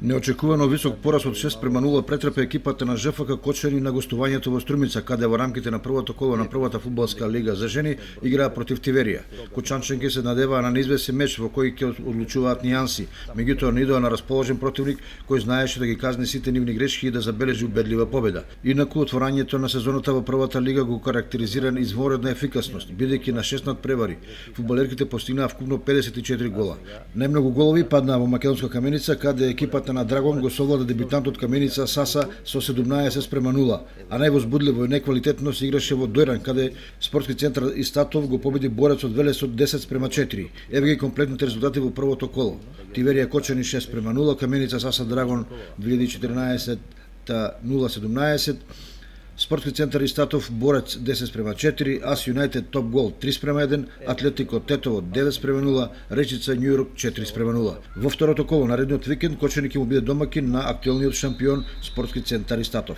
Неочекувано висок пораз од 6:0 претрпе екипата на ЖФК Кочани на гостувањето во Струмица, каде во рамките на првото коло на првата фудбалска лига за жени играа против Тиверија. Кочанченки се надеваа на неизвестен меч во кој ќе одлучуваат нијанси, меѓутоа не идоа на расположен противник кој знаеше да ги казни сите нивни грешки и да забележи убедлива победа. Инаку отворањето на сезоната во првата лига го карактеризира изворедна ефикасност, бидејќи на 6 надпревари фудбалерките постигнаа вкупно 54 гола. Најмногу голови паднаа во Македонска Каменица, каде екипата на Драгон го совлада дебютантот Каменица Саса со 17:0, а највозбудливо и неквалитетно се играше во Дојран, каде спортски центар Истатов го победи Борец од Велес од 10:4. Еве ги комплетните резултати во првото коло. Тиверија Кочани 6:0, Каменица Саса Драгон 2014 0:17, Спортски центар Истатов Борец 10:4, Ас Юнајтед Топ Гол 3:1, Атлетико Тетово 9:0, Речица Њујорк 4:0. Во второто коло наредниот викенд Кочани ќе му биде домаќин на актуелниот шампион Спортски центар Истатов.